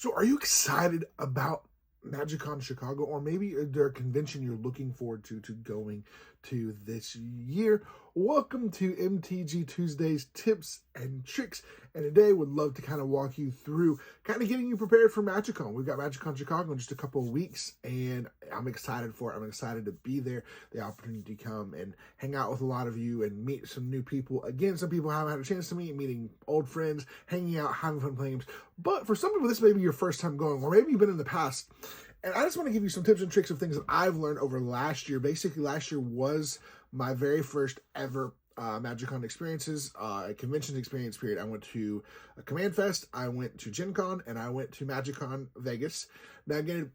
So are you excited about MagicCon Chicago, or maybe there a convention you're looking forward to going to this year? Welcome to MTG Tuesdays Tips and Tricks, and today would love to kind of walk you through kind of getting you prepared for MagicCon. We've got MagicCon Chicago in just a couple of weeks, and I'm excited for it. I'm excited to be there, the opportunity to come and hang out with a lot of you and meet some new people. Again, some people I haven't had a chance to meet, meeting old friends, hanging out, having fun playing games. But for some people, this may be your first time going, or maybe you've been in the past. And I just want to give you some tips and tricks of things that I've learned over last year. Basically, last year was my very first ever MagicCon experiences, convention experience period. I went to a Command Fest, I went to Gen Con, and I went to MagicCon Vegas. Now, again,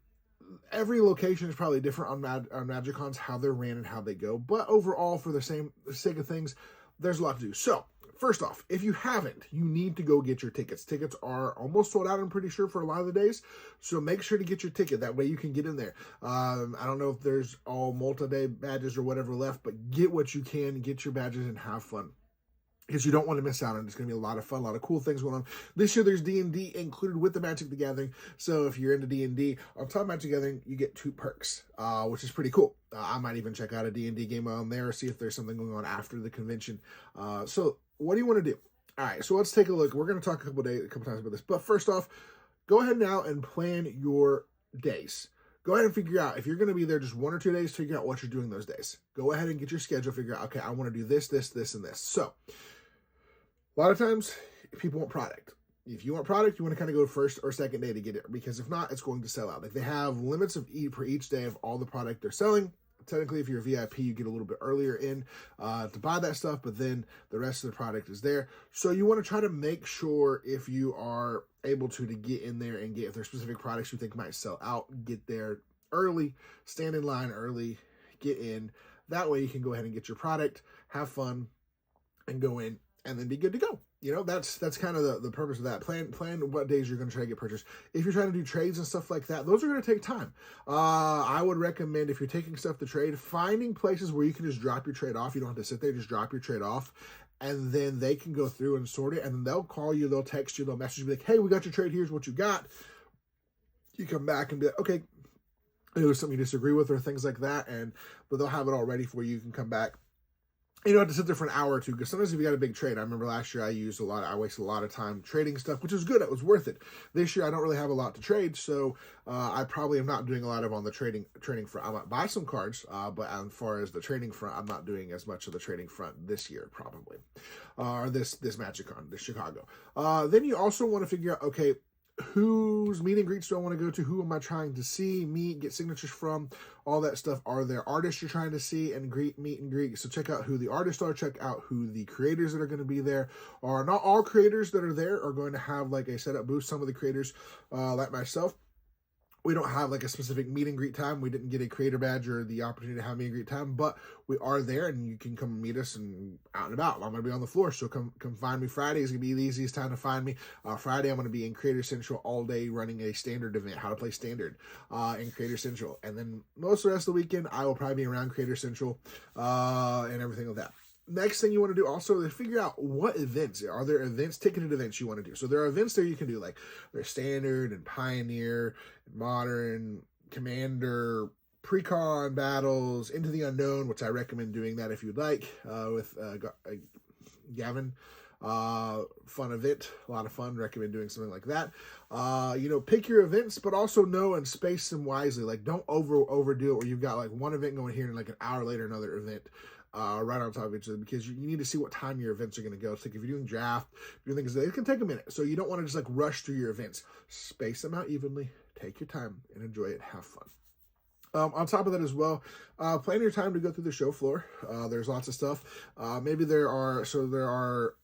every location is probably different on MagicCons, how they're ran and how they go. But overall, for the sake of things, there's a lot to do. So, first off, if you haven't, you need to go get your tickets. Tickets are almost sold out, I'm pretty sure, for a lot of the days. So make sure to get your ticket. That way you can get in there. I don't know if there's all multi-day badges or whatever left, but get what you can, get your badges, and have fun, because you don't want to miss out on it. It's going to be a lot of fun, a lot of cool things going on. This year, there's D&D included with the Magic the Gathering. So if you're into D&D, on top of Magic the Gathering, you get 2 perks, which is pretty cool. I might even check out a D&D game on there, see if there's something going on after the convention. So what do you want to do? All right, so let's take a look. We're going to talk a couple times about this. But first off, go ahead now and plan your days. Go ahead and figure out, if you're going to be there just 1 or 2 days, figure out what you're doing those days. Go ahead and get your schedule, figure out, okay, I want to do this, this, this, and this. So, a lot of times, people want product. If you want product, you want to kind of go first or second day to get it, because if not, it's going to sell out. Like, they have limits of per each day of all the product they're selling. Technically, if you're a VIP, you get a little bit earlier in to buy that stuff, but then the rest of the product is there. So you want to try to make sure, if you are able to get in there and get, if there's specific products you think might sell out, get there early, stand in line early, get in. That way you can go ahead and get your product, have fun, and go in, and then be good to go. You know, that's kind of the purpose of that. Plan what days you're going to try to get purchased. If you're trying to do trades and stuff like that, those are going to take time. I would recommend, if you're taking stuff to trade, finding places where you can just drop your trade off. You don't have to sit there, just drop your trade off, and then they can go through and sort it, and then they'll call you, they'll text you, they'll message you, be like, hey, we got your trade, here's what you got. You come back and be like, okay, there's something you disagree with or things like that, but they'll have it all ready for you. You can come back. You don't have to sit there for an hour or two, because sometimes if you got a big trade, I remember last year I wasted a lot of time trading stuff, which was good. It was worth it. This year I don't really have a lot to trade, so I probably am not doing a lot of on the trading front. I might buy some cards, but as far as the trading front, I'm not doing as much of the trading front this year, probably, or this MagicCon, this Chicago. Then you also want to figure out, okay, whose meet and greets do I want to go to? Who am I trying to see, meet, get signatures from, all that stuff. Are there artists you're trying to see and meet and greet? So check out who the artists are, check out who the creators that are going to be there are. Not all creators that are there are going to have like a setup booth. Some of the creators, like myself, we don't have like a specific meet and greet time. We didn't get a creator badge or the opportunity to have meet and greet time, but we are there, and you can come meet us and out and about. I'm going to be on the floor, so come find me. Friday is going to be the easiest time to find me. Friday, I'm going to be in Creator Central all day running a standard event, how to play standard in Creator Central. And then most of the rest of the weekend, I will probably be around Creator Central and everything like that. Next thing you want to do also is figure out what events. Are there events, ticketed events you want to do? So there are events there you can do, like there's Standard and Pioneer, and Modern, Commander, Pre-Con battles, Into the Unknown, which I recommend doing that if you'd like, with Gavin. Fun event, a lot of fun. Recommend doing something like that. Pick your events, but also know and space them wisely. Like, don't overdo it where you've got like one event going here and like an hour later another event right on top of each other, because you need to see what time your events are going to go. So like if you're doing draft, if you're doing things, it can take a minute. So you don't want to just like rush through your events. Space them out evenly, take your time and enjoy it, have fun. On top of that as well, plan your time to go through the show floor. There's lots of stuff. Maybe there are,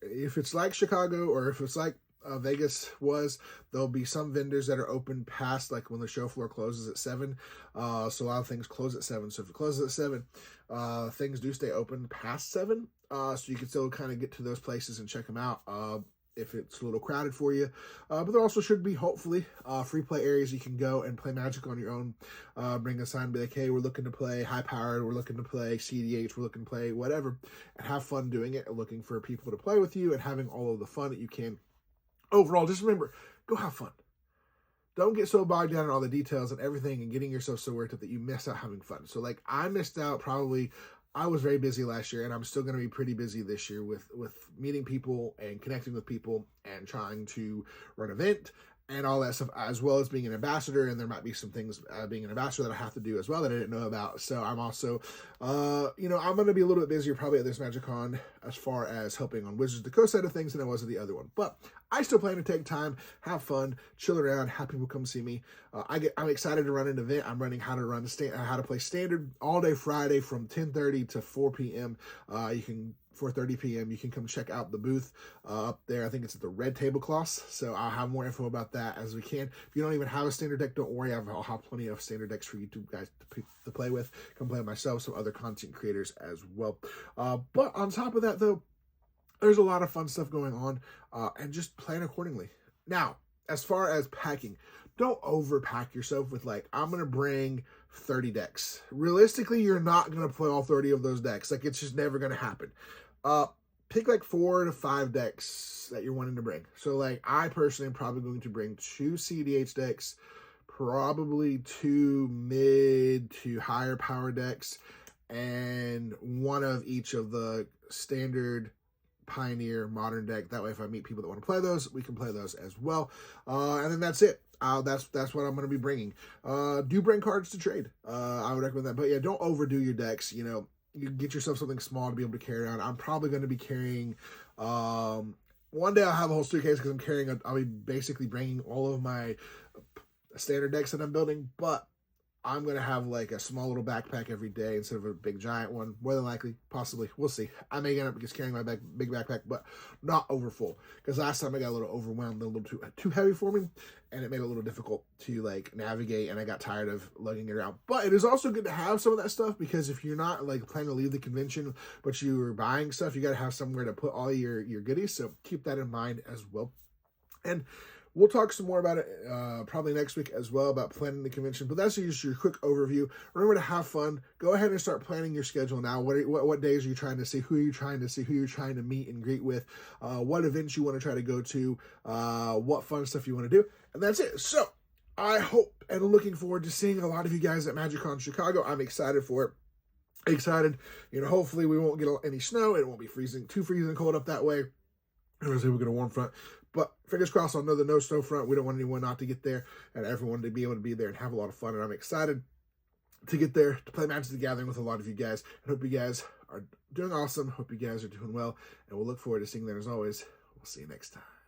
if it's like Chicago or if it's like Vegas was, there'll be some vendors that are open past, like when the show floor closes at 7. So a lot of things close at 7. So if it closes at 7, things do stay open past 7. So you can still kind of get to those places and check them out. If it's a little crowded for you. But there also should be, hopefully, free play areas you can go and play Magic on your own. Bring a sign and be like, hey, we're looking to play high-powered, we're looking to play CDH, we're looking to play whatever, and have fun doing it, and looking for people to play with you and having all of the fun that you can. Overall, just remember, go have fun. don't get so bogged down in all the details and everything and getting yourself so worked up that you miss out having fun. So like I missed out probably. I was very busy last year, and I'm still going to be pretty busy this year with meeting people and connecting with people and trying to run an event and all that stuff, as well as being an ambassador. And there might be some things being an ambassador that I have to do as well that I didn't know about. So I'm also, I'm going to be a little bit busier probably at this MagicCon as far as helping on Wizards of the Coast side of things than I was at the other one. But I still plan to take time, have fun, chill around, have people come see me. I'm excited to run an event. I'm running how to play Standard all day Friday from 10:30 to 4 p.m. 4:30 p.m. You can come check out the booth up there. I think it's at the Red Tablecloths. So I'll have more info about that as we can. If you don't even have a standard deck, don't worry. I'll have plenty of standard decks for you guys to play with. Come play with myself, some other content creators as well. But on top of that, though, there's a lot of fun stuff going on, and just plan accordingly. Now, as far as packing, don't overpack yourself with like, I'm going to bring 30 decks. Realistically, you're not going to play all 30 of those decks. Like, it's just never going to happen. Pick like 4 to 5 decks that you're wanting to bring. So like, I personally am probably going to bring 2 CDH decks, probably 2 mid to higher power decks, and 1 of each of the standard, Pioneer, Modern deck. That way, if I meet people that want to play those, we can play those as well. And then that's it. That's what I'm going to be bringing. Do bring cards to trade. I would recommend that. But yeah, don't overdo your decks. You know, you get yourself something small to be able to carry around. I'm probably going to be carrying. One day I'll have a whole suitcase because I'll be basically bringing all of my standard decks that I'm building, but I'm going to have like a small little backpack every day instead of a big giant one. More than likely, possibly. We'll see. I may end up just carrying my big backpack, but not over full. Because last time I got a little overwhelmed, a little too heavy for me, and it made it a little difficult to like navigate, and I got tired of lugging it around. But it is also good to have some of that stuff, because if you're not like planning to leave the convention, but you are buying stuff, you got to have somewhere to put all your goodies. So keep that in mind as well. And we'll talk some more about it probably next week as well, about planning the convention. But that's just your quick overview. Remember to have fun. Go ahead and start planning your schedule now. What days are you trying to see? Who are you trying to see? Who you're trying to meet and greet with? What events you want to try to go to? What fun stuff you want to do? And that's it. So I hope and looking forward to seeing a lot of you guys at MagicCon Chicago. I'm excited for it. Excited. Hopefully we won't get any snow. It won't be too freezing cold up that way. Obviously, we'll get a warm front. But fingers crossed on the no snow front. We don't want anyone not to get there, and everyone to be able to be there and have a lot of fun. And I'm excited to get there to play Magic the Gathering with a lot of you guys. I hope you guys are doing awesome. Hope you guys are doing well. And we'll look forward to seeing you there as always. We'll see you next time.